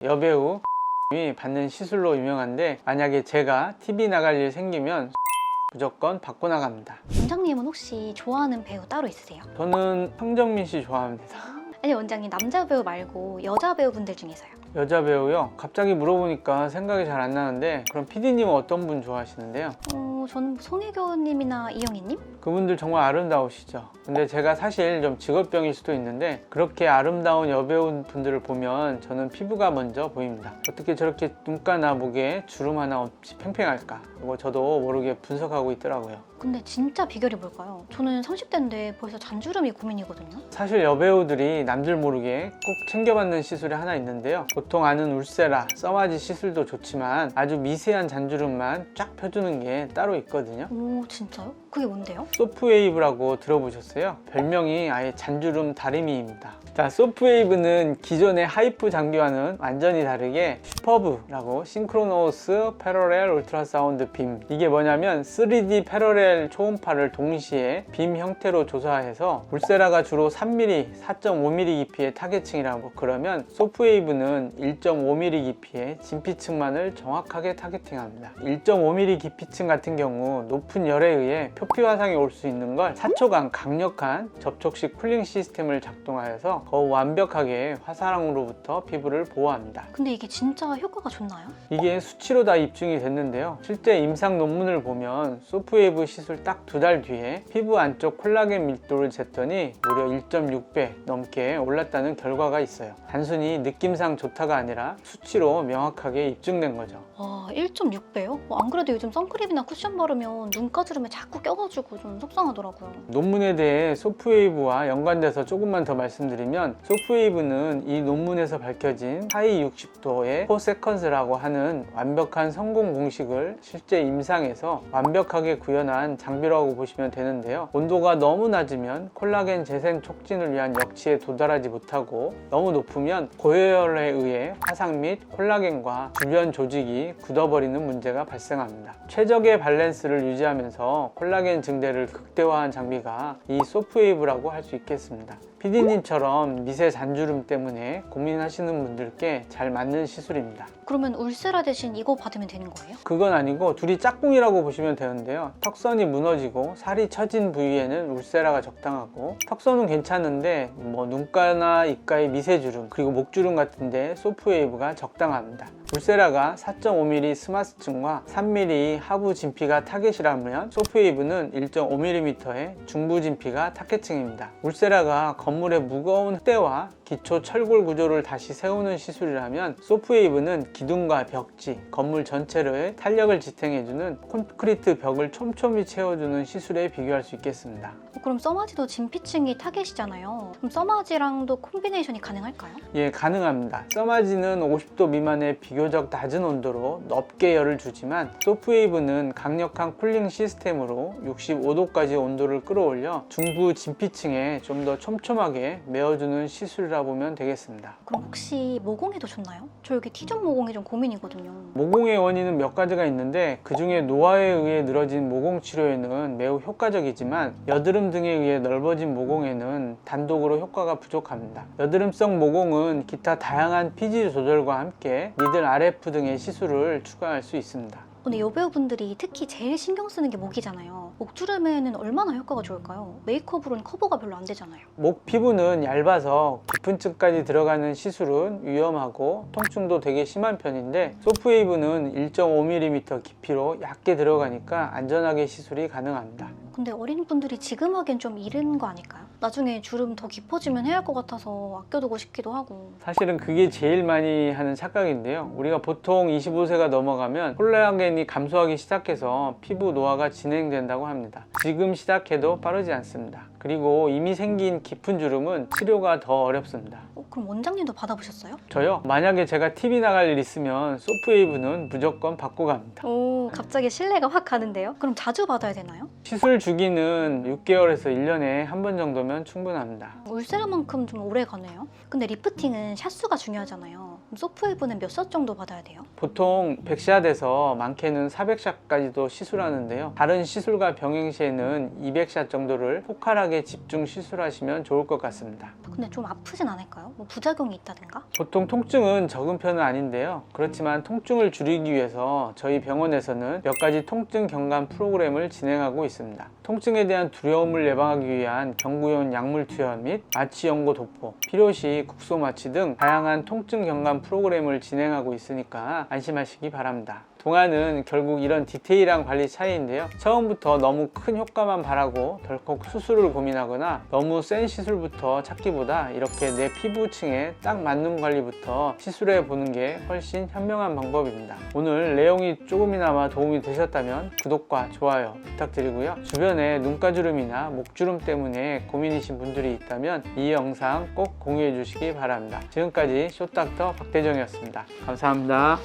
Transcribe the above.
여배우 이 받는 시술로 유명한데, 만약에 제가 TV 나갈 일 생기면 무조건 받고 나갑니다. 원장님은 혹시 좋아하는 배우 따로 있으세요? 저는 황정민 씨 좋아합니다. 아니 원장님, 남자 배우 말고 여자 배우분들 중에서요? 여자 배우요? 갑자기 물어보니까 생각이 잘 안 나는데, 그럼 PD님은 어떤 분 좋아하시는데요? 저는 송혜교님이나 이영애님? 그분들 정말 아름다우시죠. 근데 제가 사실 좀 직업병일 수도 있는데, 그렇게 아름다운 여배우 분들을 보면 저는 피부가 먼저 보입니다. 어떻게 저렇게 눈가나 목에 주름 하나 없이 팽팽할까? 이거 저도 모르게 분석하고 있더라고요. 근데 진짜 비결이 뭘까요? 저는 30대인데 벌써 잔주름이 고민이거든요. 사실 여배우들이 남들 모르게 꼭 챙겨받는 시술이 하나 있는데요. 보통 아는 울세라, 써마지 시술도 좋지만 아주 미세한 잔주름만 쫙 펴주는 게 따로 있거든요. 오, 진짜요? 그게 뭔데요? 소프웨이브라고 들어보셨어요? 별명이 아예 잔주름 다리미입니다. 자, 소프웨이브는 기존의 하이프 장비와는 완전히 다르게 슈퍼브라고 싱크로노스 패러렐 울트라사운드 빔, 이게 뭐냐면 3D 패러렐 초음파를 동시에 빔 형태로 조사해서 울세라가 주로 3mm, 4.5mm 깊이의 타겟층이라고 그러면, 소프웨이브는 1.5mm 깊이의 진피층만을 정확하게 타겟팅합니다. 1.5mm 깊이층 같은 경우 높은 열에 의해 표피 화상이 올 수 있는 걸 4초간 강력한 접촉식 쿨링 시스템을 작동하여서 더욱 완벽하게 화상으로부터 피부를 보호합니다. 근데 이게 진짜 효과가 좋나요? 이게 수치로 다 입증이 됐는데요. 실제 임상 논문을 보면 소프웨이브 시술 딱 2달 뒤에 피부 안쪽 콜라겐 밀도를 쟀더니 무려 1.6배 넘게 올랐다는 결과가 있어요. 단순히 느낌상 좋다가 아니라 수치로 명확하게 입증된 거죠. 와, 1.6배요? 안 그래도 요즘 선크림이나 쿠션 바르면 눈가주름에 자꾸 껴가지고 좀 속상하더라고요. 논문에 대해 소프웨이브와 연관돼서 조금만 더 말씀드리면, 소프웨이브는 이 논문에서 밝혀진 하이 60도의 4세컨즈라고 하는 완벽한 성공 공식을 실제 임상에서 완벽하게 구현한 장비라고 보시면 되는데요. 온도가 너무 낮으면 콜라겐 재생 촉진을 위한 역치에 도달하지 못하고, 너무 높으면 고열에 의해 화상 및 콜라겐과 주변 조직이 굳어버리는 문제가 발생합니다. 최적의 밸런스를 유지하면서 콜라겐 증대를 극대화한 장비가 이 소프웨이브라고 할 수 있겠습니다. PD님처럼 미세 잔주름 때문에 고민하시는 분들께 잘 맞는 시술입니다. 그러면 울세라 대신 이거 받으면 되는 거예요? 그건 아니고 둘이 짝꿍이라고 보시면 되는데요. 턱선이 무너지고 살이 처진 부위에는 울세라가 적당하고, 턱선은 괜찮은데 눈가나 입가의 미세주름 그리고 목주름 같은데 소프웨이브가 적당합니다. 울세라가 4.5mm 스마스층과 3mm 하부 진피가 타겟이라면, 소프웨이브는 1.5mm의 중부 진피가 타겟층입니다. 울세라가 건물의 무거운 흑대와 기초 철골 구조를 다시 세우는 시술이라면, 소프웨이브는 기둥과 벽지, 건물 전체를 탄력을 지탱해주는 콘크리트 벽을 촘촘히 채워주는 시술에 비교할 수 있겠습니다. 그럼 써마지도 진피층이 타겟이잖아요. 그럼 써마지랑도 콤비네이션이 가능할까요? 예, 가능합니다. 써마지는 50도 미만의 비교적 낮은 온도로 넓게 열을 주지만, 소프웨이브는 강력한 쿨링 시스템으로 65도까지 온도를 끌어올려 중부 진피층에 좀 더 촘촘하게 메워주는 시술이라 보면 되겠습니다. 그럼 혹시 모공에도 좋나요? 저 여기 T존 모공이 좀 고민이거든요. 모공의 원인은 몇 가지가 있는데, 그 중에 노화에 의해 늘어진 모공 치료에는 매우 효과적이지만, 여드름 등에 의해 넓어진 모공에는 단독으로 효과가 부족합니다. 여드름성 모공은 기타 다양한 피지 조절과 함께 니들 RF 등의 시술을 추가할 수 있습니다. 근데 여배우분들이 특히 제일 신경 쓰는 게 목이잖아요. 목주름에는 얼마나 효과가 좋을까요? 메이크업으로는 커버가 별로 안 되잖아요. 목 피부는 얇아서 깊은 층까지 들어가는 시술은 위험하고 통증도 되게 심한 편인데, 소프웨이브는 1.5mm 깊이로 얇게 들어가니까 안전하게 시술이 가능합니다. 근데 어린 분들이 지금 하기엔 좀 이른 거 아닐까요? 나중에 주름 더 깊어지면 해야 할 것 같아서 아껴두고 싶기도 하고. 사실은 그게 제일 많이 하는 착각인데요. 우리가 보통 25세가 넘어가면 콜라겐이 감소하기 시작해서 피부 노화가 진행된다고 합니다. 지금 시작해도 빠르지 않습니다. 그리고 이미 생긴 깊은 주름은 치료가 더 어렵습니다. 그럼 원장님도 받아보셨어요? 저요? 만약에 제가 TV 나갈 일 있으면 소프웨이브는 무조건 받고 갑니다. 오, 갑자기 신뢰가 확 가는데요? 그럼 자주 받아야 되나요? 시술 주기는 6개월에서 1년에 한 번 정도면 충분합니다. 울세라만큼 좀 오래 가네요. 근데 리프팅은 샷수가 중요하잖아요. 그럼 소프웨이브는 몇 샷 정도 받아야 돼요? 보통 100샷에서 많게는 400샷까지도 시술하는데요. 다른 시술과 병행 시에는 200샷 정도를 포칼하게 집중 시술하시면 좋을 것 같습니다. 근데 좀 아프진 않을까요? 뭐 부작용이 있다든가? 보통 통증은 적은 편은 아닌데요. 그렇지만 통증을 줄이기 위해서 저희 병원에서는 몇 가지 통증 경감 프로그램을 진행하고 있습니다. 통증에 대한 두려움을 예방하기 위한 경구용 약물 투여 및 마취 연고 도포, 필요시 국소 마취 등 다양한 통증 경감 프로그램을 진행하고 있으니까 안심하시기 바랍니다. 동안은 결국 이런 디테일한 관리 차이인데요. 처음부터 너무 큰 효과만 바라고 덜컥 수술을 고민하거나 너무 센 시술부터 찾기보다 이렇게 내 피부층에 딱 맞는 관리부터 시술해 보는 게 훨씬 현명한 방법입니다. 오늘 내용이 조금이나마 도움이 되셨다면 구독과 좋아요 부탁드리고요. 주변에 눈가주름이나 목주름 때문에 고민이신 분들이 있다면 이 영상 꼭 공유해 주시기 바랍니다. 지금까지 쇼닥터 박대정이었습니다. 감사합니다.